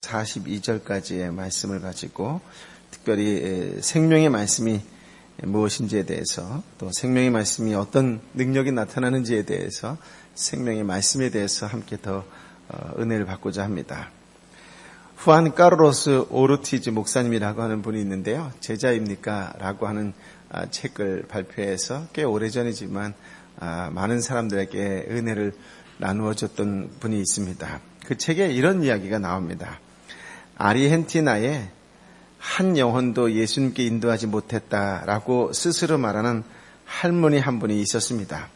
42절까지의 말씀을 가지고 특별히 생명의 말씀이 무엇인지에 대해서, 또 생명의 말씀이 어떤 능력이 나타나는지에 대해서, 생명의 말씀에 대해서 함께 더 은혜를 받고자 합니다. 후안 카르로스 오르티즈 목사님이라고 하는 분이 있는데요. 제자입니까? 라고 하는 책을 발표해서 꽤 오래전이지만 많은 사람들에게 은혜를 나누어줬던 분이 있습니다. 그 책에 이런 이야기가 나옵니다. 아르헨티나에 한 영혼도 예수님께 인도하지 못했다라고 스스로 말하는 할머니 한 분이 있었습니다.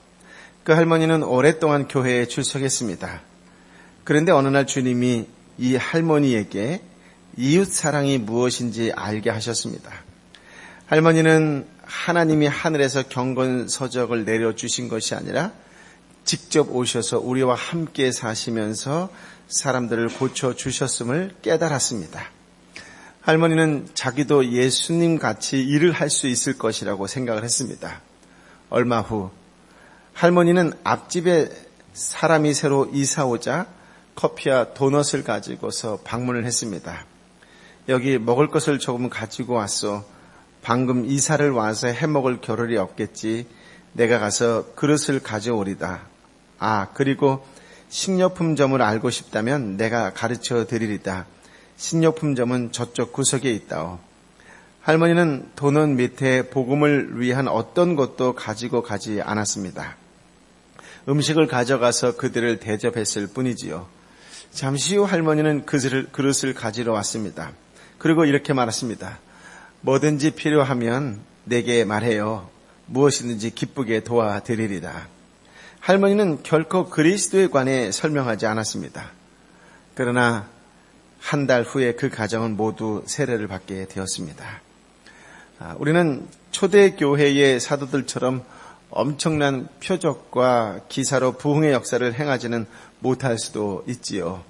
그 할머니는 오랫동안 교회에 출석했습니다. 그런데 어느 날 주님이 이 할머니에게 이웃 사랑이 무엇인지 알게 하셨습니다. 할머니는 하나님이 하늘에서 경건서적을 내려주신 것이 아니라 직접 오셔서 우리와 함께 사시면서 사람들을 고쳐주셨음을 깨달았습니다. 할머니는 자기도 예수님 같이 일을 할 수 있을 것이라고 생각을 했습니다. 얼마 후 할머니는 앞집에 사람이 새로 이사 오자 커피와 도넛을 가지고서 방문을 했습니다. 여기 먹을 것을 조금 가지고 왔어. 방금 이사를 와서 해먹을 겨를이 없겠지. 내가 가서 그릇을 가져오리다. 그리고 식료품점을 알고 싶다면 내가 가르쳐 드리리다. 식료품점은 저쪽 구석에 있다오. 할머니는 도넛 밑에 복음을 위한 어떤 것도 가지고 가지 않았습니다. 음식을 가져가서 그들을 대접했을 뿐이지요. 잠시 후 할머니는 그릇을 가지러 왔습니다. 그리고 이렇게 말했습니다. 뭐든지 필요하면 내게 말해요. 무엇이든지 기쁘게 도와드리리다. 할머니는 결코 그리스도에 관해 설명하지 않았습니다. 그러나 한 달 후에 그 가정은 모두 세례를 받게 되었습니다. 우리는 초대교회의 사도들처럼 엄청난 표적과 기사로 부흥의 역사를 행하지는 못할 수도 있지요.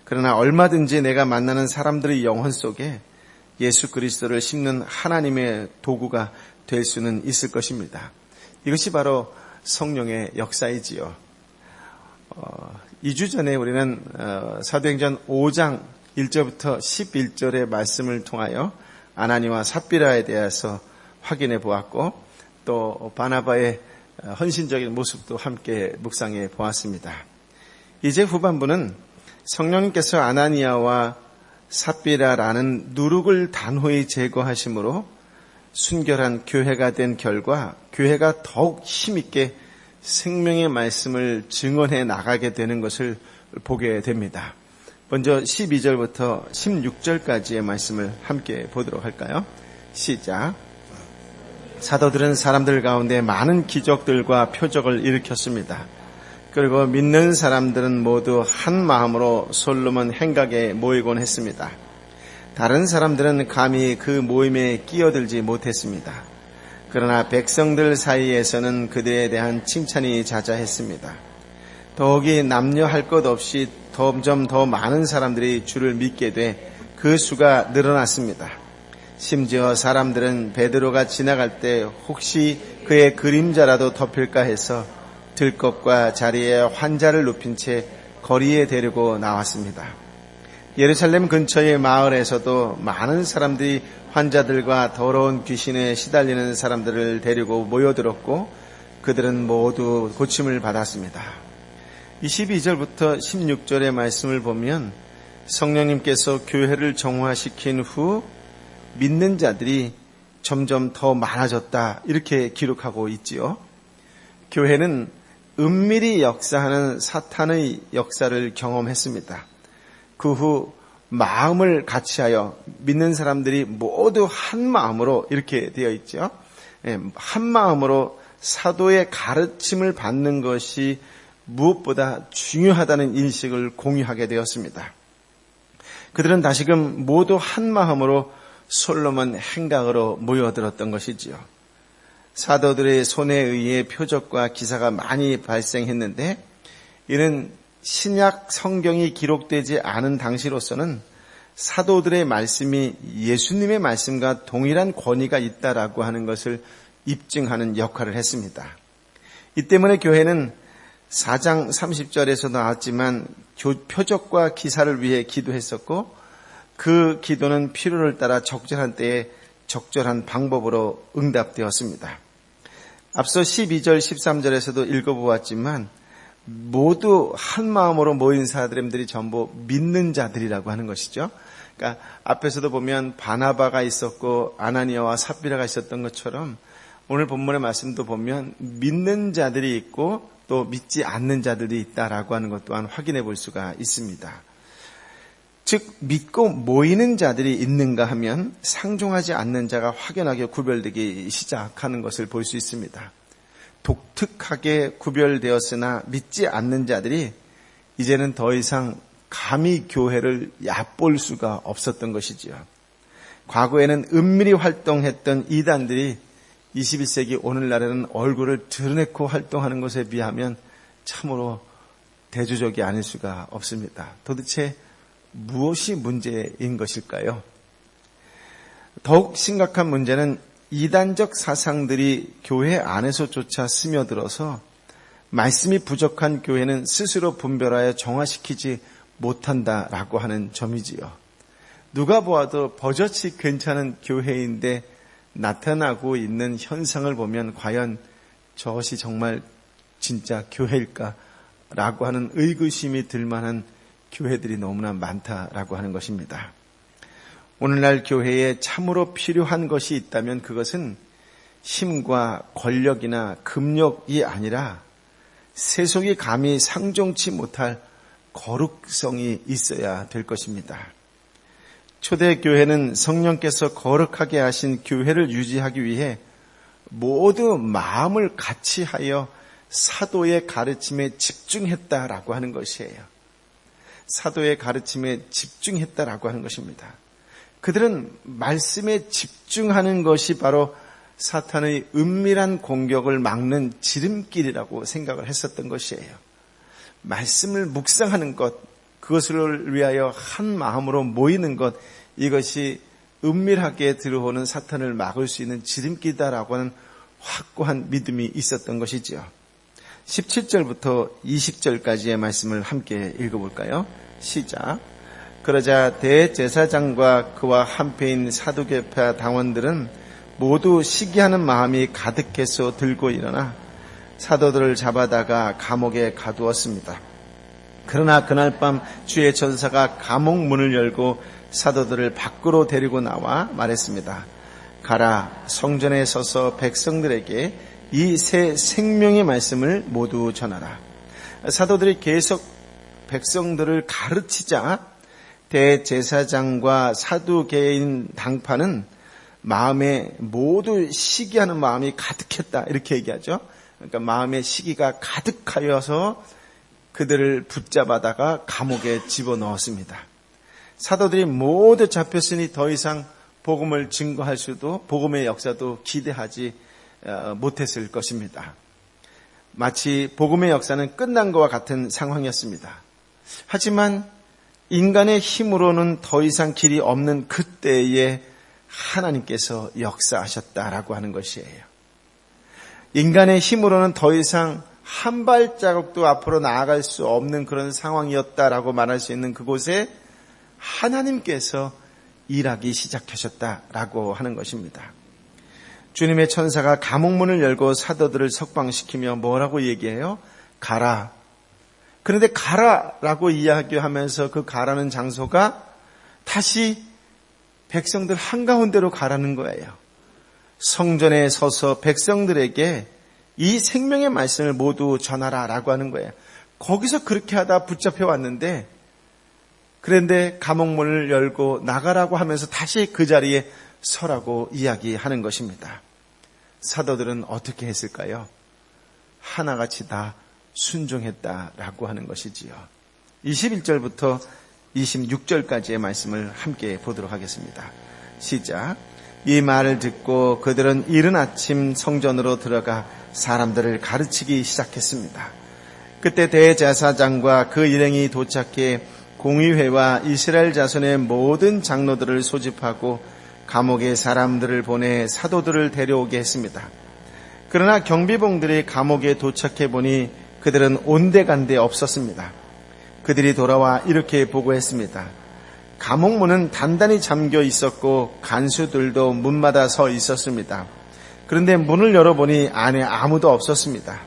그러나 얼마든지 내가 만나는 사람들의 영혼 속에 예수 그리스도를 심는 하나님의 도구가 될 수는 있을 것입니다. 이것이 바로 성령의 역사이지요. 2주 전에 우리는 사도행전 5장 1절부터 11절의 말씀을 통하여 아나니와 삽비라에 대해서 확인해 보았고, 또 바나바의 헌신적인 모습도 함께 묵상해 보았습니다. 이제 후반부는 성령님께서 아나니아와 삽비라라는 누룩을 단호히 제거하심으로 순결한 교회가 된 결과 교회가 더욱 힘있게 생명의 말씀을 증언해 나가게 되는 것을 보게 됩니다. 먼저 12절부터 16절까지의 말씀을 함께 보도록 할까요? 시작. 사도들은 사람들 가운데 많은 기적들과 표적을 일으켰습니다. 그리고 믿는 사람들은 모두 한 마음으로 솔로몬 행각에 모이곤 했습니다. 다른 사람들은 감히 그 모임에 끼어들지 못했습니다. 그러나 백성들 사이에서는 그들에 대한 칭찬이 자자했습니다. 더욱이 남녀할 것 없이 점점 더 많은 사람들이 주를 믿게 돼 그 수가 늘어났습니다. 심지어 사람들은 베드로가 지나갈 때 혹시 그의 그림자라도 덮일까 해서 들것과 자리에 환자를 눕힌 채 거리에 데리고 나왔습니다. 예루살렘 근처의 마을에서도 많은 사람들이 환자들과 더러운 귀신에 시달리는 사람들을 데리고 모여들었고 그들은 모두 고침을 받았습니다. 22절부터 16절의 말씀을 보면 성령님께서 교회를 정화시킨 후 믿는 자들이 점점 더 많아졌다, 이렇게 기록하고 있지요. 교회는 은밀히 역사하는 사탄의 역사를 경험했습니다. 그 후 마음을 같이하여 믿는 사람들이 모두 한 마음으로, 이렇게 되어 있죠. 한 마음으로 사도의 가르침을 받는 것이 무엇보다 중요하다는 인식을 공유하게 되었습니다. 그들은 다시금 모두 한 마음으로 솔로몬 행각으로 모여들었던 것이지요. 사도들의 손에 의해 표적과 기사가 많이 발생했는데 이는 신약 성경이 기록되지 않은 당시로서는 사도들의 말씀이 예수님의 말씀과 동일한 권위가 있다라고 하는 것을 입증하는 역할을 했습니다. 이 때문에 교회는 4장 30절에서 나왔지만 표적과 기사를 위해 기도했었고 그 기도는 필요를 따라 적절한 때에 적절한 방법으로 응답되었습니다. 앞서 12절, 13절에서도 읽어보았지만 모두 한 마음으로 모인 사람들이 전부 믿는 자들이라고 하는 것이죠. 그러니까 앞에서도 보면 바나바가 있었고 아나니아와 삽비라가 있었던 것처럼 오늘 본문의 말씀도 보면 믿는 자들이 있고 또 믿지 않는 자들이 있다라고 하는 것 또한 확인해 볼 수가 있습니다. 즉 믿고 모이는 자들이 있는가 하면 상종하지 않는 자가 확연하게 구별되기 시작하는 것을 볼 수 있습니다. 독특하게 구별되었으나 믿지 않는 자들이 이제는 더 이상 감히 교회를 얕볼 수가 없었던 것이지요. 과거에는 은밀히 활동했던 이단들이 21세기 오늘날에는 얼굴을 드러내고 활동하는 것에 비하면 참으로 대조적이 아닐 수가 없습니다. 도대체 무엇이 문제인 것일까요? 더욱 심각한 문제는 이단적 사상들이 교회 안에서조차 스며들어서 말씀이 부족한 교회는 스스로 분별하여 정화시키지 못한다라고 하는 점이지요. 누가 보아도 버젓이 괜찮은 교회인데 나타나고 있는 현상을 보면 과연 저것이 정말 진짜 교회일까라고 하는 의구심이 들 만한 교회들이 너무나 많다라고 하는 것입니다. 오늘날 교회에 참으로 필요한 것이 있다면 그것은 힘과 권력이나 금력이 아니라 세속이 감히 상종치 못할 거룩성이 있어야 될 것입니다. 초대교회는 성령께서 거룩하게 하신 교회를 유지하기 위해 모두 마음을 같이 하여 사도의 가르침에 집중했다라고 하는 것이에요. 사도의 가르침에 집중했다라고 하는 것입니다. 그들은 말씀에 집중하는 것이 바로 사탄의 은밀한 공격을 막는 지름길이라고 생각을 했었던 것이에요. 말씀을 묵상하는 것, 그것을 위하여 한 마음으로 모이는 것, 이것이 은밀하게 들어오는 사탄을 막을 수 있는 지름길이다라고 하는 확고한 믿음이 있었던 것이지요. 17절부터 20절까지의 말씀을 함께 읽어볼까요? 시작. 그러자 대제사장과 그와 한패인 사두개파 당원들은 모두 시기하는 마음이 가득해서 들고 일어나 사도들을 잡아다가 감옥에 가두었습니다. 그러나 그날 밤 주의 천사가 감옥 문을 열고 사도들을 밖으로 데리고 나와 말했습니다. 가라, 성전에 서서 백성들에게 이 새 생명의 말씀을 모두 전하라. 사도들이 계속 백성들을 가르치자 대제사장과 사두개인 당파는 마음에 모두 시기하는 마음이 가득했다, 이렇게 얘기하죠. 그러니까 마음의 시기가 가득하여서 그들을 붙잡아다가 감옥에 집어넣었습니다. 사도들이 모두 잡혔으니 더 이상 복음을 증거할 수도, 복음의 역사도 기대하지 못했을 것입니다. 마치 복음의 역사는 끝난 것과 같은 상황이었습니다. 하지만 인간의 힘으로는 더 이상 길이 없는 그때에 하나님께서 역사하셨다라고 하는 것이에요. 인간의 힘으로는 더 이상 한 발자국도 앞으로 나아갈 수 없는 그런 상황이었다라고 말할 수 있는 그곳에 하나님께서 일하기 시작하셨다라고 하는 것입니다. 주님의 천사가 감옥문을 열고 사도들을 석방시키며 뭐라고 얘기해요? 가라. 그런데 가라라고 이야기하면서 그 가라는 장소가 다시 백성들 한가운데로 가라는 거예요. 성전에 서서 백성들에게 이 생명의 말씀을 모두 전하라라고 하는 거예요. 거기서 그렇게 하다 붙잡혀 왔는데, 그런데 감옥문을 열고 나가라고 하면서 다시 그 자리에 서라고 이야기하는 것입니다. 사도들은 어떻게 했을까요? 하나같이 다 순종했다라고 하는 것이지요. 21절부터 26절까지의 말씀을 함께 보도록 하겠습니다. 시작. 이 말을 듣고 그들은 이른 아침 성전으로 들어가 사람들을 가르치기 시작했습니다. 그때 대제사장과 그 일행이 도착해 공의회와 이스라엘 자손의 모든 장로들을 소집하고 감옥에 사람들을 보내 사도들을 데려오게 했습니다. 그러나 경비봉들이 감옥에 도착해 보니 그들은 온데간데 없었습니다. 그들이 돌아와 이렇게 보고했습니다. 감옥문은 단단히 잠겨 있었고 간수들도 문마다 서 있었습니다. 그런데 문을 열어보니 안에 아무도 없었습니다.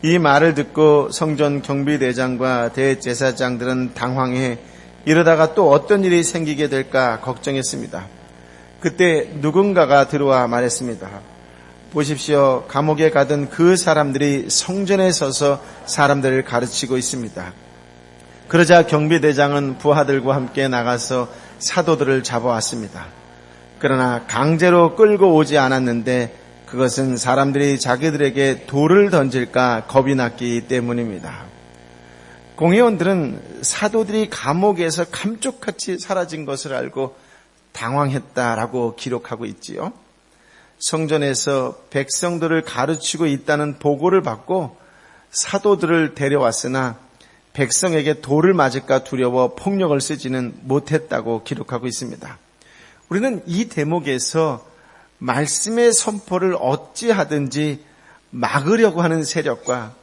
이 말을 듣고 성전 경비대장과 대제사장들은 당황해 이러다가 또 어떤 일이 생기게 될까 걱정했습니다. 그때 누군가가 들어와 말했습니다. 보십시오. 감옥에 가던 그 사람들이 성전에 서서 사람들을 가르치고 있습니다. 그러자 경비대장은 부하들과 함께 나가서 사도들을 잡아왔습니다. 그러나 강제로 끌고 오지 않았는데 그것은 사람들이 자기들에게 돌을 던질까 겁이 났기 때문입니다. 공회원들은 사도들이 감옥에서 감쪽같이 사라진 것을 알고 당황했다라고 기록하고 있지요. 성전에서 백성들을 가르치고 있다는 보고를 받고 사도들을 데려왔으나 백성에게 돌을 맞을까 두려워 폭력을 쓰지는 못했다고 기록하고 있습니다. 우리는 이 대목에서 말씀의 선포를 어찌하든지 막으려고 하는 세력과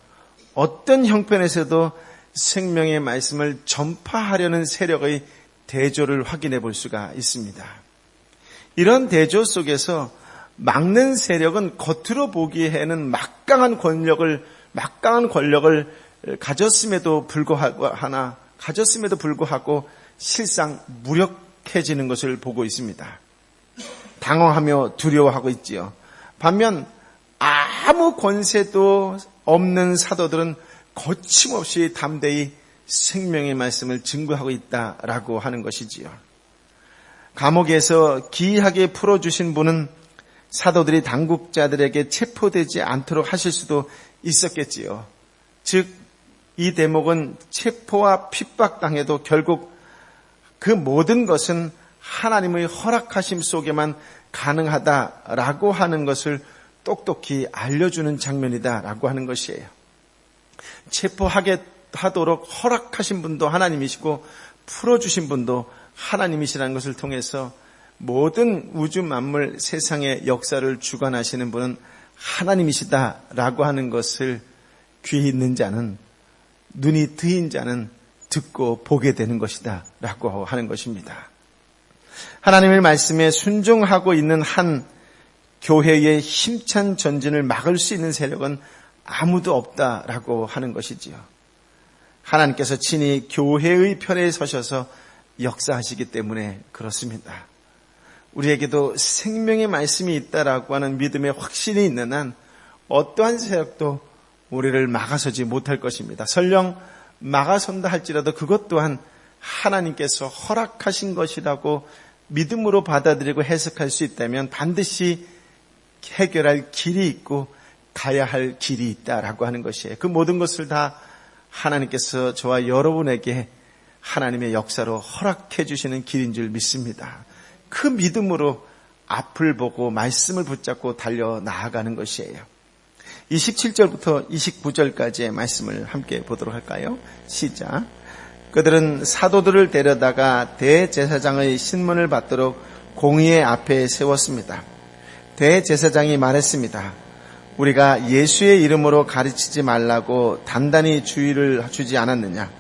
어떤 형편에서도 생명의 말씀을 전파하려는 세력의 대조를 확인해 볼 수가 있습니다. 이런 대조 속에서 막는 세력은 겉으로 보기에는 막강한 권력을 가졌음에도 불구하고 실상 무력해지는 것을 보고 있습니다. 당황하며 두려워하고 있지요. 반면 아무 권세도 없는 사도들은 거침없이 담대히 생명의 말씀을 증거하고 있다라고 하는 것이지요. 감옥에서 기이하게 풀어주신 분은 사도들이 당국자들에게 체포되지 않도록 하실 수도 있었겠지요. 즉, 이 대목은 체포와 핍박당해도 결국 그 모든 것은 하나님의 허락하심 속에만 가능하다라고 하는 것을 똑똑히 알려주는 장면이다라고 하는 것이에요. 체포하도록 허락하신 분도 하나님이시고 풀어주신 분도 하나님이시라는 것을 통해서 모든 우주 만물 세상의 역사를 주관하시는 분은 하나님이시다라고 하는 것을 귀 있는 자는, 눈이 트인 자는 듣고 보게 되는 것이다 라고 하는 것입니다. 하나님의 말씀에 순종하고 있는 한 교회의 힘찬 전진을 막을 수 있는 세력은 아무도 없다라고 하는 것이지요. 하나님께서 친히 교회의 편에 서셔서 역사하시기 때문에 그렇습니다. 우리에게도 생명의 말씀이 있다라고 하는 믿음의 확신이 있는 한 어떠한 세력도 우리를 막아서지 못할 것입니다. 설령 막아선다 할지라도 그것 또한 하나님께서 허락하신 것이라고 믿음으로 받아들이고 해석할 수 있다면 반드시 해결할 길이 있고 가야 할 길이 있다라고 하는 것이에요. 그 모든 것을 다 하나님께서 저와 여러분에게 하나님의 역사로 허락해 주시는 길인 줄 믿습니다. 그 믿음으로 앞을 보고 말씀을 붙잡고 달려 나아가는 것이에요. 27절부터 29절까지의 말씀을 함께 보도록 할까요? 시작. 그들은 사도들을 데려다가 대제사장의 신문을 받도록 공의의 앞에 세웠습니다. 대제사장이 말했습니다. 우리가 예수의 이름으로 가르치지 말라고 단단히 주의를 주지 않았느냐?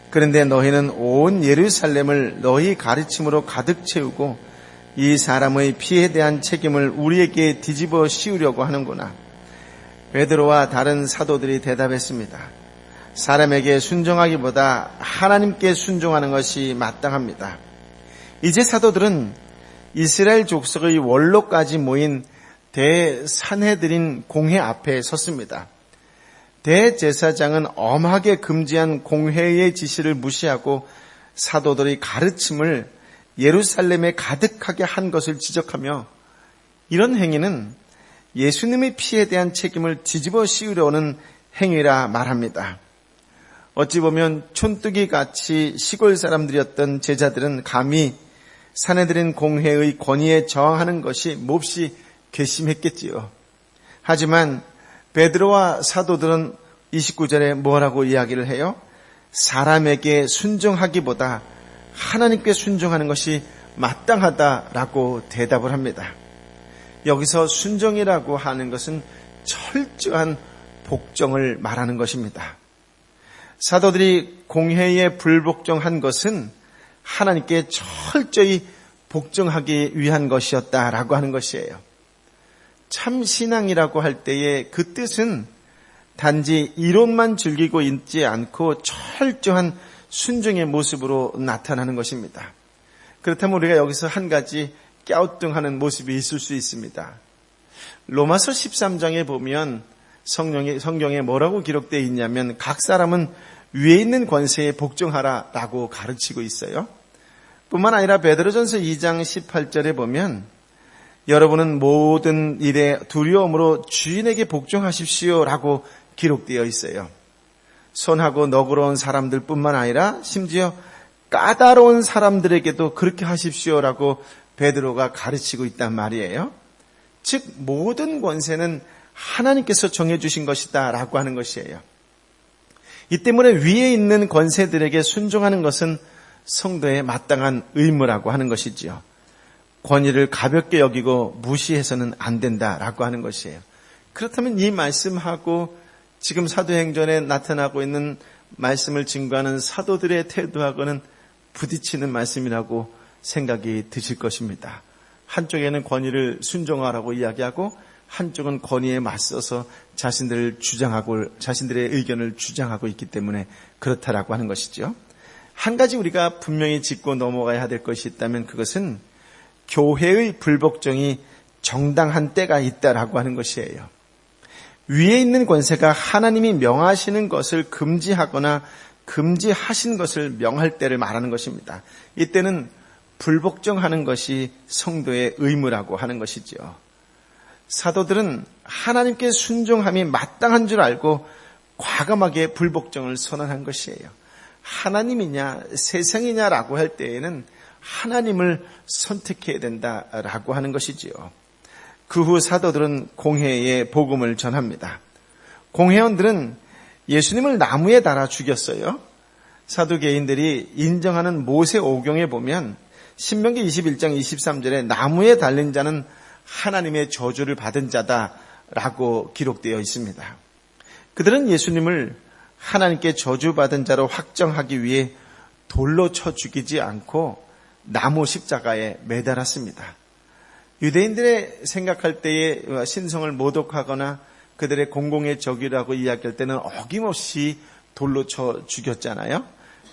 그런데 너희는 온 예루살렘을 너희 가르침으로 가득 채우고 이 사람의 피에 대한 책임을 우리에게 뒤집어 씌우려고 하는구나. 베드로와 다른 사도들이 대답했습니다. 사람에게 순종하기보다 하나님께 순종하는 것이 마땅합니다. 이제 사도들은 이스라엘 족속의 원로까지 모인 대산헤드린 공회 앞에 섰습니다. 대제사장은 엄하게 금지한 공회의 지시를 무시하고 사도들의 가르침을 예루살렘에 가득하게 한 것을 지적하며 이런 행위는 예수님의 피에 대한 책임을 뒤집어 씌우려는 행위라 말합니다. 어찌 보면 촌뜨기같이 시골 사람들이었던 제자들은 감히 산헤드린 공회의 권위에 저항하는 것이 몹시 괘씸했겠지요. 하지만 베드로와 사도들은 29절에 뭐라고 이야기를 해요? 사람에게 순종하기보다 하나님께 순종하는 것이 마땅하다라고 대답을 합니다. 여기서 순종이라고 하는 것은 철저한 복종을 말하는 것입니다. 사도들이 공회에 불복종한 것은 하나님께 철저히 복종하기 위한 것이었다라고 하는 것이에요. 참 신앙이라고 할 때에 그 뜻은 단지 이론만 즐기고 있지 않고 철저한 순종의 모습으로 나타나는 것입니다. 그렇다면 우리가 여기서 한 가지 갸우뚱하는 모습이 있을 수 있습니다. 로마서 13장에 보면 성경에 뭐라고 기록되어 있냐면 각 사람은 위에 있는 권세에 복종하라라고 가르치고 있어요. 뿐만 아니라 베드로전서 2장 18절에 보면 여러분은 모든 일에 두려움으로 주인에게 복종하십시오라고 기록되어 있어요. 선하고 너그러운 사람들 뿐만 아니라 심지어 까다로운 사람들에게도 그렇게 하십시오라고 베드로가 가르치고 있단 말이에요. 즉 모든 권세는 하나님께서 정해주신 것이다 라고 하는 것이에요. 이 때문에 위에 있는 권세들에게 순종하는 것은 성도의 마땅한 의무라고 하는 것이지요. 권위를 가볍게 여기고 무시해서는 안 된다라고 하는 것이에요. 그렇다면 이 말씀하고 지금 사도행전에 나타나고 있는 말씀을 증거하는 사도들의 태도하고는 부딪히는 말씀이라고 생각이 드실 것입니다. 한쪽에는 권위를 순종하라고 이야기하고 한쪽은 권위에 맞서서 자신들의 의견을 주장하고 있기 때문에 그렇다라고 하는 것이죠. 한 가지 우리가 분명히 짚고 넘어가야 될 것이 있다면 그것은 교회의 불복종이 정당한 때가 있다라고 하는 것이에요. 위에 있는 권세가 하나님이 명하시는 것을 금지하거나 금지하신 것을 명할 때를 말하는 것입니다. 이때는 불복종하는 것이 성도의 의무라고 하는 것이죠. 사도들은 하나님께 순종함이 마땅한 줄 알고 과감하게 불복종을 선언한 것이에요. 하나님이냐 세상이냐라고 할 때에는 하나님을 선택해야 된다라고 하는 것이지요. 그 후 사도들은 공회에 복음을 전합니다. 공회원들은 예수님을 나무에 달아 죽였어요. 사두개인들이 인정하는 모세 오경에 보면 신명기 21장 23절에 나무에 달린 자는 하나님의 저주를 받은 자다라고 기록되어 있습니다. 그들은 예수님을 하나님께 저주받은 자로 확정하기 위해 돌로 쳐 죽이지 않고 나무 십자가에 매달았습니다. 유대인들의 생각할 때에 신성을 모독하거나 그들의 공공의 적이라고 이야기할 때는 어김없이 돌로 쳐 죽였잖아요.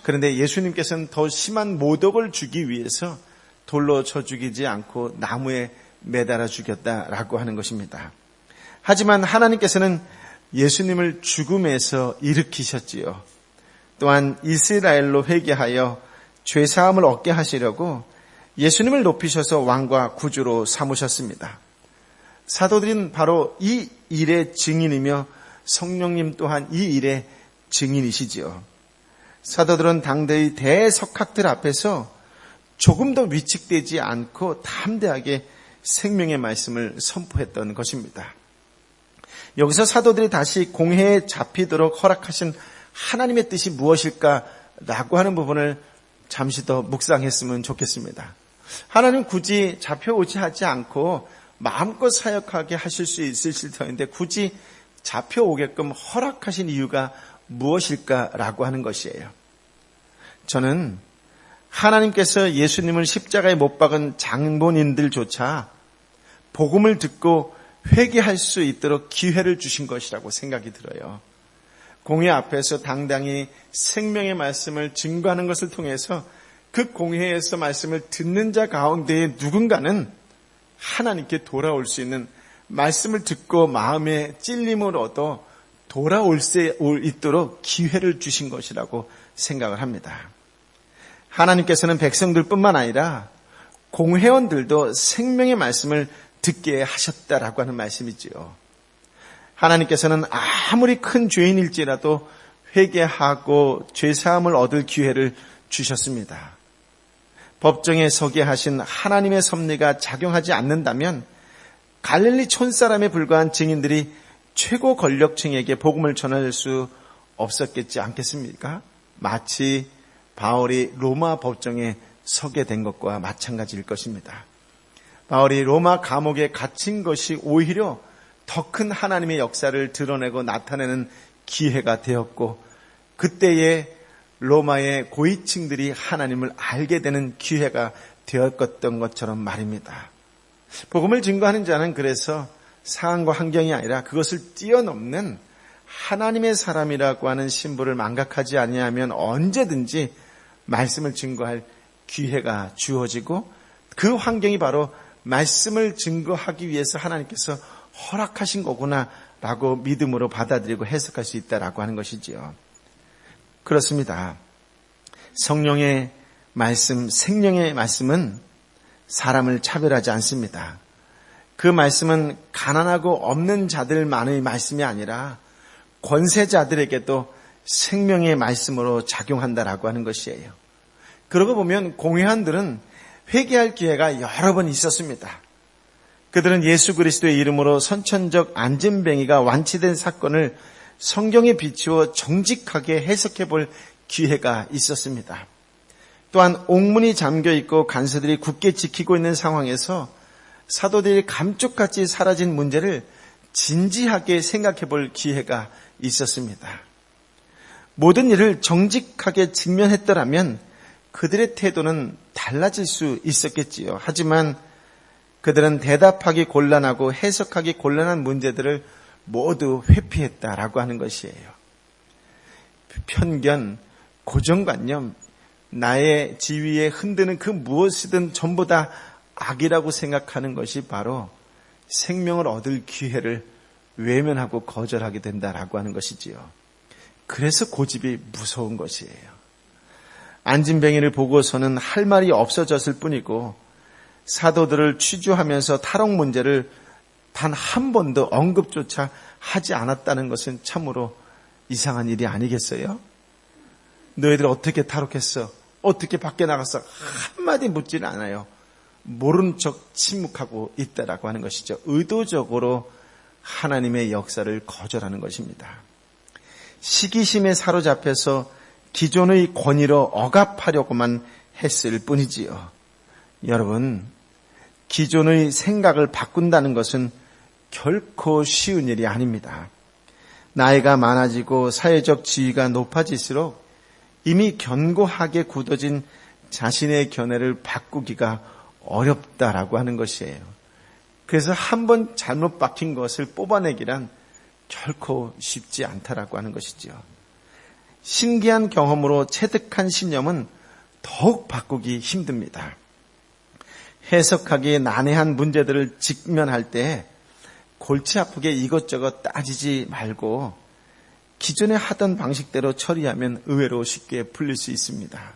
그런데 예수님께서는 더 심한 모독을 주기 위해서 돌로 쳐 죽이지 않고 나무에 매달아 죽였다라고 하는 것입니다. 하지만 하나님께서는 예수님을 죽음에서 일으키셨지요. 또한 이스라엘로 회개하여 죄사함을 얻게 하시려고 예수님을 높이셔서 왕과 구주로 삼으셨습니다. 사도들은 바로 이 일의 증인이며 성령님 또한 이 일의 증인이시지요. 사도들은 당대의 대석학들 앞에서 조금 더 위축되지 않고 담대하게 생명의 말씀을 선포했던 것입니다. 여기서 사도들이 다시 공회에 잡히도록 허락하신 하나님의 뜻이 무엇일까라고 하는 부분을 잠시 더 묵상했으면 좋겠습니다. 하나님 굳이 잡혀오지 하지 않고 마음껏 사역하게 하실 수 있으실 터인데 굳이 잡혀오게끔 허락하신 이유가 무엇일까라고 하는 것이에요. 저는 하나님께서 예수님을 십자가에 못 박은 장본인들조차 복음을 듣고 회개할 수 있도록 기회를 주신 것이라고 생각이 들어요. 공회 앞에서 당당히 생명의 말씀을 증거하는 것을 통해서 그 공회에서 말씀을 듣는 자 가운데에 누군가는 하나님께 돌아올 수 있는 말씀을 듣고 마음에 찔림을 얻어 돌아올 수 있도록 기회를 주신 것이라고 생각을 합니다. 하나님께서는 백성들뿐만 아니라 공회원들도 생명의 말씀을 듣게 하셨다라고 하는 말씀이지요. 하나님께서는 아무리 큰 죄인일지라도 회개하고 죄사함을 얻을 기회를 주셨습니다. 법정에 서게 하신 하나님의 섭리가 작용하지 않는다면 갈릴리 촌사람에 불과한 증인들이 최고 권력층에게 복음을 전할 수 없었겠지 않겠습니까? 마치 바울이 로마 법정에 서게 된 것과 마찬가지일 것입니다. 바울이 로마 감옥에 갇힌 것이 오히려 더 큰 하나님의 역사를 드러내고 나타내는 기회가 되었고 그때에 로마의 고위층들이 하나님을 알게 되는 기회가 되었던 것처럼 말입니다. 복음을 증거하는 자는 그래서 상황과 환경이 아니라 그것을 뛰어넘는 하나님의 사람이라고 하는 신분을 망각하지 아니하면 언제든지 말씀을 증거할 기회가 주어지고, 그 환경이 바로 말씀을 증거하기 위해서 하나님께서 허락하신 거구나라고 믿음으로 받아들이고 해석할 수 있다라고 하는 것이지요. 그렇습니다. 성령의 말씀, 생명의 말씀은 사람을 차별하지 않습니다. 그 말씀은 가난하고 없는 자들만의 말씀이 아니라 권세자들에게도 생명의 말씀으로 작용한다라고 하는 것이에요. 그러고 보면 공회한들은 회개할 기회가 여러 번 있었습니다. 그들은 예수 그리스도의 이름으로 선천적 안진뱅이가 완치된 사건을 성경에 비추어 정직하게 해석해 볼 기회가 있었습니다. 또한 옥문이 잠겨있고 간수들이 굳게 지키고 있는 상황에서 사도들이 감쪽같이 사라진 문제를 진지하게 생각해 볼 기회가 있었습니다. 모든 일을 정직하게 직면했더라면 그들의 태도는 달라질 수 있었겠지요. 하지만 그들은 대답하기 곤란하고 해석하기 곤란한 문제들을 모두 회피했다라고 하는 것이에요. 편견, 고정관념, 나의 지위에 흔드는 그 무엇이든 전부 다 악이라고 생각하는 것이 바로 생명을 얻을 기회를 외면하고 거절하게 된다라고 하는 것이지요. 그래서 고집이 무서운 것이에요. 안진뱅이를 보고서는 할 말이 없어졌을 뿐이고, 사도들을 취조하면서 탈옥 문제를 단 한 번도 언급조차 하지 않았다는 것은 참으로 이상한 일이 아니겠어요? 너희들 어떻게 탈옥했어? 어떻게 밖에 나갔어? 한마디 묻지는 않아요. 모른 척 침묵하고 있다라고 하는 것이죠. 의도적으로 하나님의 역사를 거절하는 것입니다. 시기심에 사로잡혀서 기존의 권위로 억압하려고만 했을 뿐이지요. 여러분, 기존의 생각을 바꾼다는 것은 결코 쉬운 일이 아닙니다. 나이가 많아지고 사회적 지위가 높아질수록 이미 견고하게 굳어진 자신의 견해를 바꾸기가 어렵다라고 하는 것이에요. 그래서 한 번 잘못 박힌 것을 뽑아내기란 결코 쉽지 않다라고 하는 것이지요. 신기한 경험으로 체득한 신념은 더욱 바꾸기 힘듭니다. 해석하기 난해한 문제들을 직면할 때 골치 아프게 이것저것 따지지 말고 기존에 하던 방식대로 처리하면 의외로 쉽게 풀릴 수 있습니다.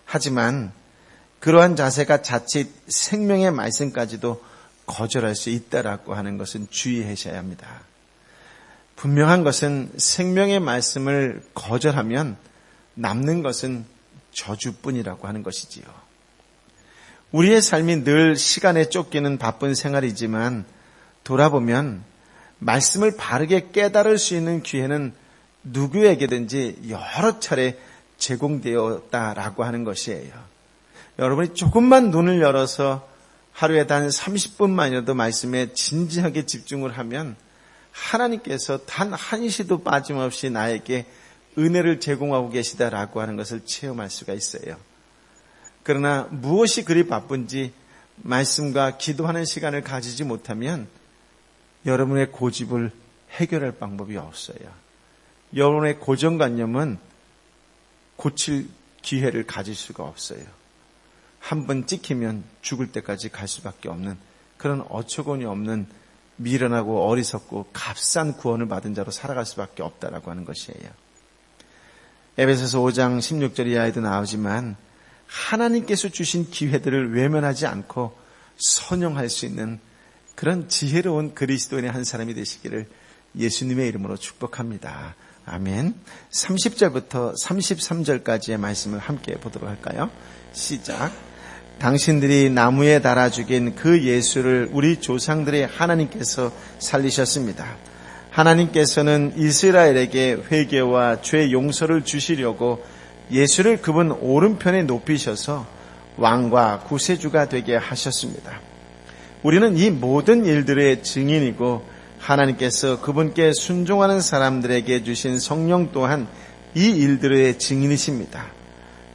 하지만 그러한 자세가 자칫 생명의 말씀까지도 거절할 수 있다라고 하는 것은 주의하셔야 합니다. 분명한 것은 생명의 말씀을 거절하면 남는 것은 저주뿐이라고 하는 것이지요. 우리의 삶이 늘 시간에 쫓기는 바쁜 생활이지만 돌아보면 말씀을 바르게 깨달을 수 있는 기회는 누구에게든지 여러 차례 제공되었다라고 하는 것이에요. 여러분이 조금만 눈을 열어서 하루에 단 30분만이라도 말씀에 진지하게 집중을 하면 하나님께서 단 한시도 빠짐없이 나에게 은혜를 제공하고 계시다라고 하는 것을 체험할 수가 있어요. 그러나 무엇이 그리 바쁜지 말씀과 기도하는 시간을 가지지 못하면 여러분의 고집을 해결할 방법이 없어요. 여러분의 고정관념은 고칠 기회를 가질 수가 없어요. 한 번 찍히면 죽을 때까지 갈 수밖에 없는 그런 어처구니 없는 미련하고 어리석고 값싼 구원을 받은 자로 살아갈 수밖에 없다라고 하는 것이에요. 에베소서 5장 16절 이하에도 나오지만 하나님께서 주신 기회들을 외면하지 않고 선용할 수 있는 그런 지혜로운 그리스도인의 한 사람이 되시기를 예수님의 이름으로 축복합니다. 아멘. 30절부터 33절까지의 말씀을 함께 보도록 할까요? 시작. 당신들이 나무에 달아 죽인 그 예수를 우리 조상들의 하나님께서 살리셨습니다. 하나님께서는 이스라엘에게 회개와 죄 용서를 주시려고 예수를 그분 오른편에 높이셔서 왕과 구세주가 되게 하셨습니다. 우리는 이 모든 일들의 증인이고 하나님께서 그분께 순종하는 사람들에게 주신 성령 또한 이 일들의 증인이십니다.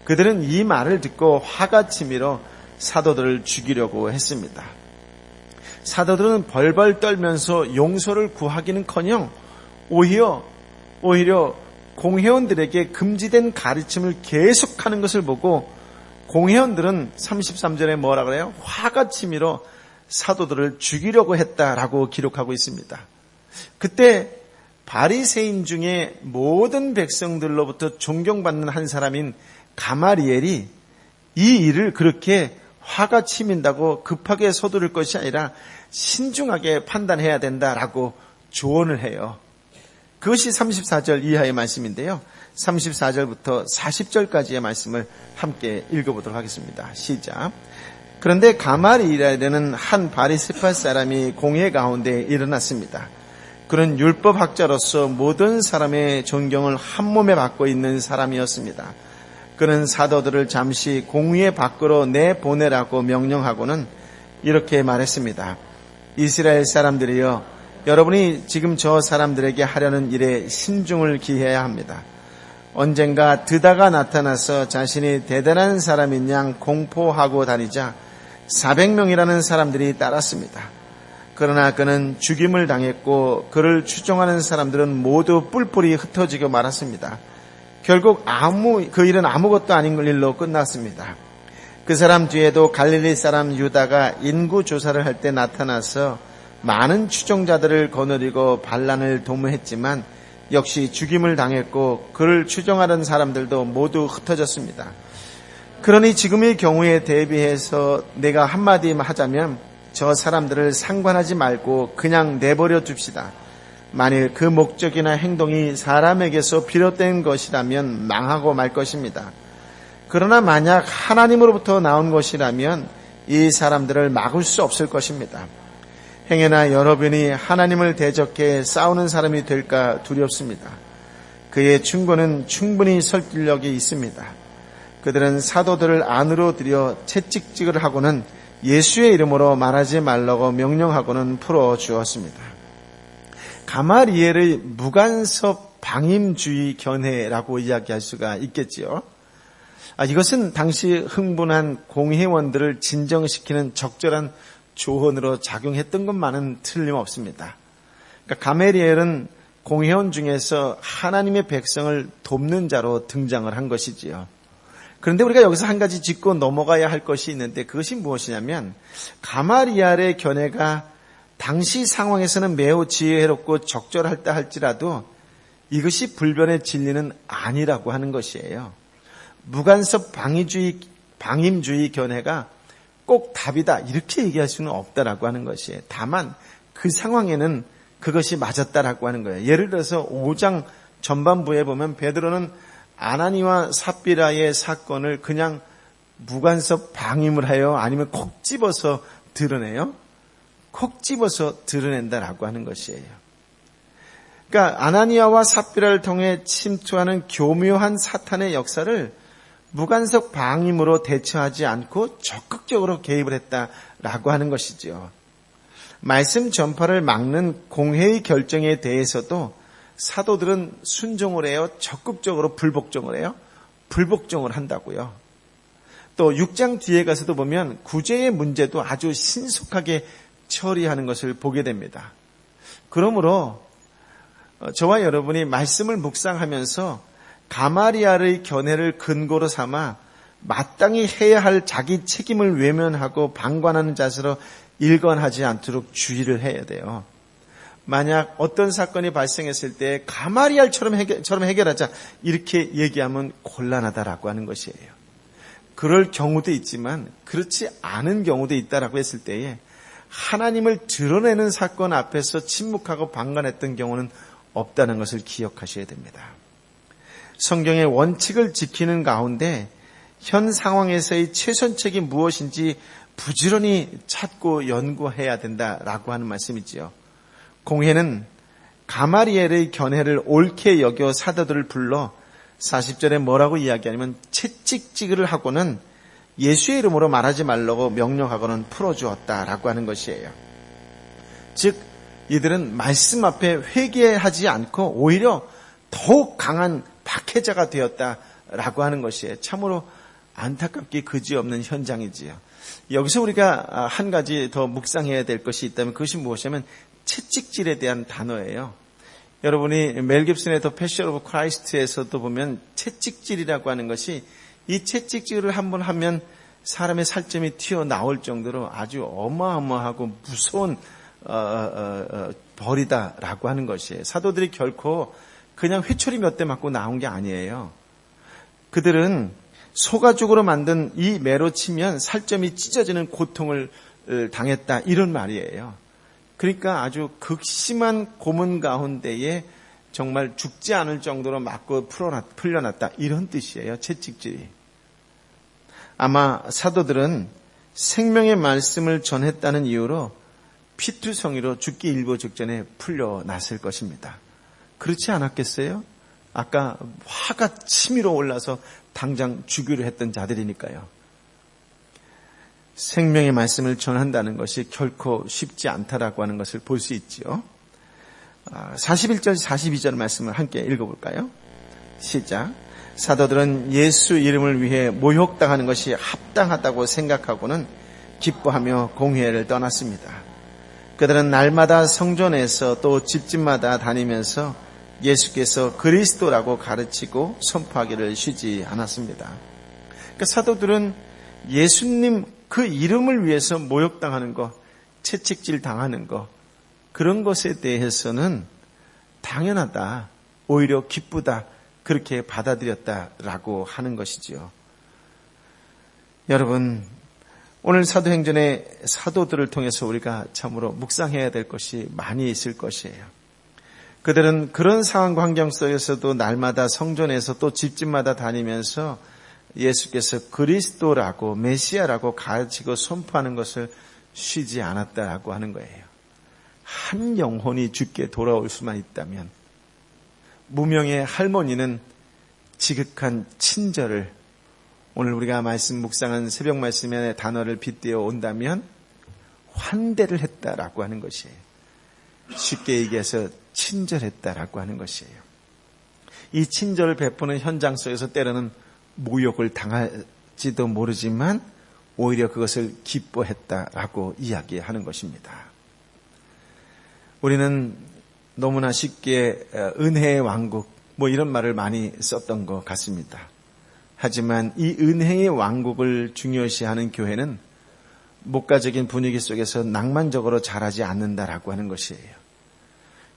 그들은 이 말을 듣고 화가 치밀어 사도들을 죽이려고 했습니다. 사도들은 벌벌 떨면서 용서를 구하기는커녕 오히려 공회원들에게 금지된 가르침을 계속하는 것을 보고 공회원들은 33절에 뭐라 그래요? 화가 치밀어 사도들을 죽이려고 했다라고 기록하고 있습니다. 그때 바리새인 중에 모든 백성들로부터 존경받는 한 사람인 가마리엘이 이 일을 그렇게 화가 치민다고 급하게 서두를 것이 아니라 신중하게 판단해야 된다라고 조언을 해요. 그것이 34절 이하의 말씀인데요. 34절부터 40절까지의 말씀을 함께 읽어보도록 하겠습니다. 시작. 그런데 가마리엘이라는 한 바리새파 사람이 공회 가운데 일어났습니다. 그는 율법학자로서 모든 사람의 존경을 한몸에 받고 있는 사람이었습니다. 그는 사도들을 잠시 공회 밖으로 내보내라고 명령하고는 이렇게 말했습니다. 이스라엘 사람들이여, 여러분이 지금 저 사람들에게 하려는 일에 신중을 기해야 합니다. 언젠가 드다가 나타나서 자신이 대단한 사람인 양 공포하고 다니자 400명이라는 사람들이 따랐습니다. 그러나 그는 죽임을 당했고 그를 추종하는 사람들은 모두 뿔뿔이 흩어지고 말았습니다. 결국 그 일은 아무것도 아닌 일로 끝났습니다. 그 사람 뒤에도 갈릴리 사람 유다가 인구 조사를 할 때 나타나서 많은 추종자들을 거느리고 반란을 도모했지만 역시 죽임을 당했고 그를 추종하는 사람들도 모두 흩어졌습니다. 그러니 지금의 경우에 대비해서 내가 한마디 하자면 저 사람들을 상관하지 말고 그냥 내버려 둡시다. 만일 그 목적이나 행동이 사람에게서 비롯된 것이라면 망하고 말 것입니다. 그러나 만약 하나님으로부터 나온 것이라면 이 사람들을 막을 수 없을 것입니다. 행여나 여러분이 하나님을 대적해 싸우는 사람이 될까 두렵습니다. 그의 충고는 충분히 설득력이 있습니다. 그들은 사도들을 안으로 들여 채찍질을 하고는 예수의 이름으로 말하지 말라고 명령하고는 풀어주었습니다. 가마리엘의 무간섭 방임주의 견해라고 이야기할 수가 있겠지요. 이것은 당시 흥분한 공회원들을 진정시키는 적절한 조언으로 작용했던 것만은 틀림없습니다. 그러니까 가마리엘은 공회원 중에서 하나님의 백성을 돕는 자로 등장을 한 것이지요. 그런데 우리가 여기서 한 가지 짚고 넘어가야 할 것이 있는데 그것이 무엇이냐면 가마리엘의 견해가 당시 상황에서는 매우 지혜롭고 적절하다 할지라도 이것이 불변의 진리는 아니라고 하는 것이에요. 무간섭 방임주의 견해가 꼭 답이다 이렇게 얘기할 수는 없다라고 하는 것이에요. 다만 그 상황에는 그것이 맞았다라고 하는 거예요. 예를 들어서 5장 전반부에 보면 베드로는 아나니와 삽비라의 사건을 그냥 무간섭 방임을 해요? 아니면 콕 집어서 드러내요? 콕 집어서 드러낸다라고 하는 것이에요. 그러니까 아나니아와 삽비라를 통해 침투하는 교묘한 사탄의 역사를 무간섭 방임으로 대처하지 않고 적극적으로 개입을 했다라고 하는 것이죠. 말씀 전파를 막는 공회의 결정에 대해서도 사도들은 순종을 해요? 적극적으로 불복종을 해요? 불복종을 한다고요. 또 6장 뒤에 가서도 보면 구제의 문제도 아주 신속하게 처리하는 것을 보게 됩니다. 그러므로 저와 여러분이 말씀을 묵상하면서 가마리엘의 견해를 근거로 삼아 마땅히 해야 할 자기 책임을 외면하고 방관하는 자세로 일관하지 않도록 주의를 해야 돼요. 만약 어떤 사건이 발생했을 때 가마리엘처럼 해결하자 이렇게 얘기하면 곤란하다라고 하는 것이에요. 그럴 경우도 있지만 그렇지 않은 경우도 있다라고 했을 때에 하나님을 드러내는 사건 앞에서 침묵하고 방관했던 경우는 없다는 것을 기억하셔야 됩니다. 성경의 원칙을 지키는 가운데 현 상황에서의 최선책이 무엇인지 부지런히 찾고 연구해야 된다라고 하는 말씀이지요. 공회는 가마리엘의 견해를 옳게 여겨 사도들을 불러 40절에 뭐라고 이야기하냐면 채찍질을 하고는 예수의 이름으로 말하지 말라고 명령하고는 풀어주었다라고 하는 것이에요. 즉 이들은 말씀 앞에 회개하지 않고 오히려 더욱 강한 박해자가 되었다라고 하는 것이에요. 참으로 안타깝게 그지없는 현장이지요. 여기서 우리가 한 가지 더 묵상해야 될 것이 있다면 그것이 무엇이냐면 채찍질에 대한 단어예요. 여러분이 멜 깁슨의 더 패션 오브 크라이스트에서도 보면 채찍질이라고 하는 것이 이 채찍질을 한번 하면 사람의 살점이 튀어나올 정도로 아주 어마어마하고 무서운 벌이다라고 하는 것이에요. 사도들이 결코 그냥 회초리 몇 대 맞고 나온 게 아니에요. 그들은 소가죽으로 만든 이 매로 치면 살점이 찢어지는 고통을 당했다 이런 말이에요. 그러니까 아주 극심한 고문 가운데에 정말 죽지 않을 정도로 맞고 풀려났다 이런 뜻이에요. 채찍질이. 아마 사도들은 생명의 말씀을 전했다는 이유로 피투성이로 죽기 일보 직전에 풀려났을 것입니다. 그렇지 않았겠어요? 아까 화가 치밀어 올라서 당장 죽이려 했던 자들이니까요. 생명의 말씀을 전한다는 것이 결코 쉽지 않다라고 하는 것을 볼 수 있지요. 41절, 42절 말씀을 함께 읽어볼까요? 시작. 사도들은 예수 이름을 위해 모욕당하는 것이 합당하다고 생각하고는 기뻐하며 공회를 떠났습니다. 그들은 날마다 성전에서 또 집집마다 다니면서 예수께서 그리스도라고 가르치고 선포하기를 쉬지 않았습니다. 그러니까 사도들은 예수님 그 이름을 위해서 모욕당하는 것, 채찍질 당하는 것, 그런 것에 대해서는 당연하다, 오히려 기쁘다, 그렇게 받아들였다라고 하는 것이지요. 여러분, 오늘 사도행전의 사도들을 통해서 우리가 참으로 묵상해야 될 것이 많이 있을 것이에요. 그들은 그런 상황과 환경 속에서도 날마다 성전에서 또 집집마다 다니면서 예수께서 그리스도라고 메시아라고 가르치고 선포하는 것을 쉬지 않았다라고 하는 거예요. 한 영혼이 주께 돌아올 수만 있다면 무명의 할머니는 지극한 친절을 오늘 우리가 말씀 묵상한 새벽 말씀의 단어를 빗대어 온다면 환대를 했다라고 하는 것이에요. 쉽게 얘기해서 친절했다라고 하는 것이에요. 이 친절을 베푸는 현장 속에서 때로는 모욕을 당할지도 모르지만 오히려 그것을 기뻐했다라고 이야기하는 것입니다. 우리는 너무나 쉽게 은혜의 왕국 이런 말을 많이 썼던 것 같습니다. 하지만 이 은혜의 왕국을 중요시하는 교회는 목가적인 분위기 속에서 낭만적으로 자라지 않는다라고 하는 것이에요.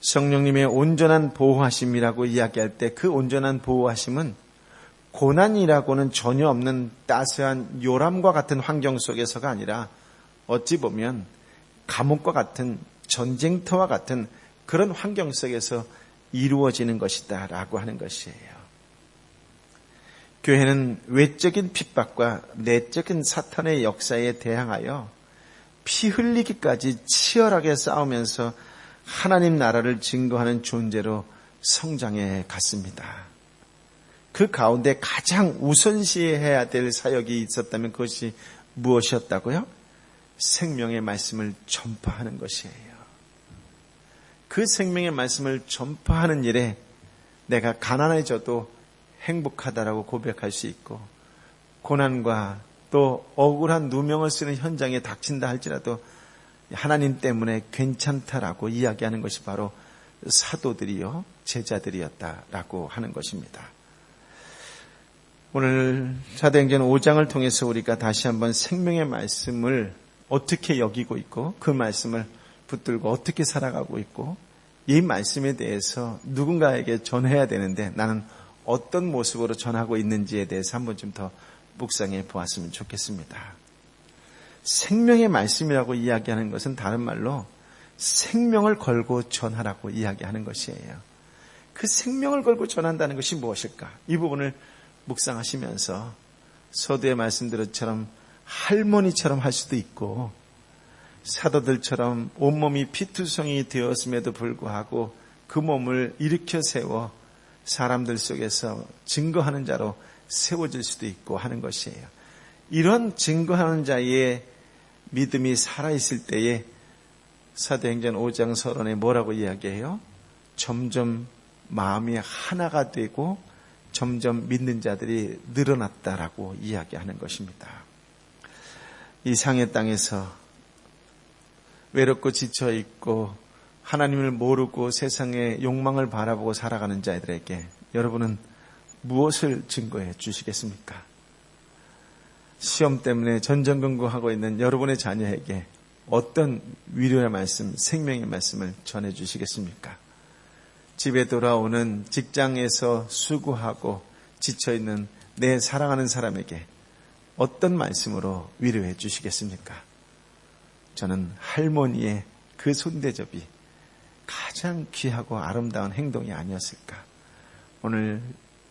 성령님의 온전한 보호하심이라고 이야기할 때 그 온전한 보호하심은 고난이라고는 전혀 없는 따스한 요람과 같은 환경 속에서가 아니라 어찌 보면 감옥과 같은 전쟁터와 같은 그런 환경 속에서 이루어지는 것이다 라고 하는 것이에요. 교회는 외적인 핍박과 내적인 사탄의 역사에 대항하여 피 흘리기까지 치열하게 싸우면서 하나님 나라를 증거하는 존재로 성장해 갔습니다. 그 가운데 가장 우선시해야 될 사역이 있었다면 그것이 무엇이었다고요? 생명의 말씀을 전파하는 것이에요. 그 생명의 말씀을 전파하는 일에 내가 가난해져도 행복하다라고 고백할 수 있고 고난과 또 억울한 누명을 쓰는 현장에 닥친다 할지라도 하나님 때문에 괜찮다라고 이야기하는 것이 바로 사도들이요 제자들이었다라고 하는 것입니다. 오늘 사도행전 5장을 통해서 우리가 다시 한번 생명의 말씀을 어떻게 여기고 있고 그 말씀을 붙들고 어떻게 살아가고 있고 이 말씀에 대해서 누군가에게 전해야 되는데 나는 어떤 모습으로 전하고 있는지에 대해서 한번 좀 더 묵상해 보았으면 좋겠습니다. 생명의 말씀이라고 이야기하는 것은 다른 말로 생명을 걸고 전하라고 이야기하는 것이에요. 그 생명을 걸고 전한다는 것이 무엇일까? 이 부분을 묵상하시면서 서두에 말씀드렸처럼 할머니처럼 할 수도 있고 사도들처럼 온몸이 피투성이 되었음에도 불구하고 그 몸을 일으켜 세워 사람들 속에서 증거하는 자로 세워질 수도 있고 하는 것이에요. 이런 증거하는 자의 믿음이 살아있을 때에 사도행전 5장 서론에 뭐라고 이야기해요? 점점 마음이 하나가 되고 점점 믿는 자들이 늘어났다라고 이야기하는 것입니다. 이 상의 땅에서 외롭고 지쳐있고 하나님을 모르고 세상의 욕망을 바라보고 살아가는 자들에게 여러분은 무엇을 증거해 주시겠습니까? 시험 때문에 전전긍긍하고 있는 여러분의 자녀에게 어떤 위로의 말씀, 생명의 말씀을 전해 주시겠습니까? 집에 돌아오는 직장에서 수고하고 지쳐있는 내 사랑하는 사람에게 어떤 말씀으로 위로해 주시겠습니까? 저는 할머니의 그 손대접이 가장 귀하고 아름다운 행동이 아니었을까. 오늘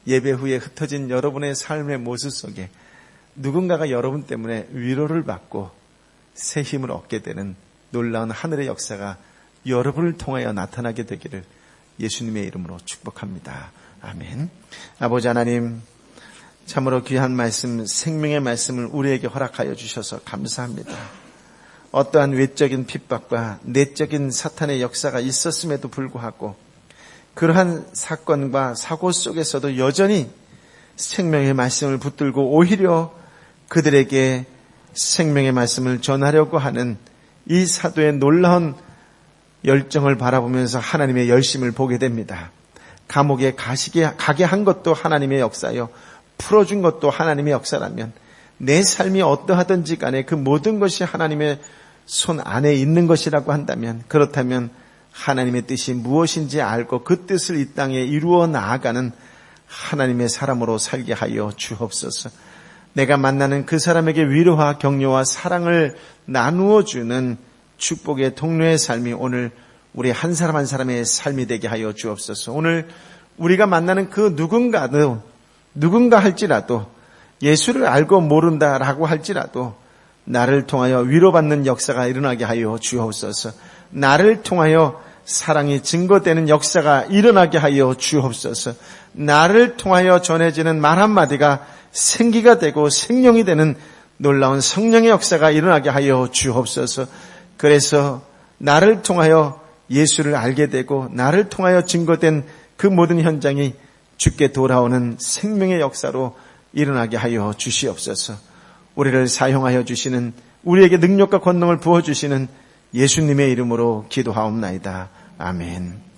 예배 후에 흩어진 여러분의 삶의 모습 속에 누군가가 여러분 때문에 위로를 받고 새 힘을 얻게 되는 놀라운 하늘의 역사가 여러분을 통하여 나타나게 되기를 예수님의 이름으로 축복합니다. 아멘. 아버지 하나님, 참으로 귀한 말씀, 생명의 말씀을 우리에게 허락하여 주셔서 감사합니다. 어떠한 외적인 핍박과 내적인 사탄의 역사가 있었음에도 불구하고 그러한 사건과 사고 속에서도 여전히 생명의 말씀을 붙들고 오히려 그들에게 생명의 말씀을 전하려고 하는 이 사도의 놀라운 열정을 바라보면서 하나님의 열심을 보게 됩니다. 감옥에 가게 한 것도 하나님의 역사요, 풀어준 것도 하나님의 역사라면 내 삶이 어떠하든지 간에 그 모든 것이 하나님의 손 안에 있는 것이라고 한다면, 그렇다면 하나님의 뜻이 무엇인지 알고 그 뜻을 이 땅에 이루어 나아가는 하나님의 사람으로 살게 하여 주옵소서. 내가 만나는 그 사람에게 위로와 격려와 사랑을 나누어 주는 축복의 통로의 삶이 오늘 우리 한 사람 한 사람의 삶이 되게 하여 주옵소서. 오늘 우리가 만나는 그 누군가 할지라도 예수를 알고 모른다라고 할지라도 나를 통하여 위로받는 역사가 일어나게 하여 주옵소서. 나를 통하여 사랑이 증거되는 역사가 일어나게 하여 주옵소서. 나를 통하여 전해지는 말 한마디가 생기가 되고 생명이 되는 놀라운 성령의 역사가 일어나게 하여 주옵소서. 그래서 나를 통하여 예수를 알게 되고 나를 통하여 증거된 그 모든 현장이 주께 돌아오는 생명의 역사로 일어나게 하여 주시옵소서. 우리를 사용하여 주시는, 우리에게 능력과 권능을 부어주시는 예수님의 이름으로 기도하옵나이다. 아멘.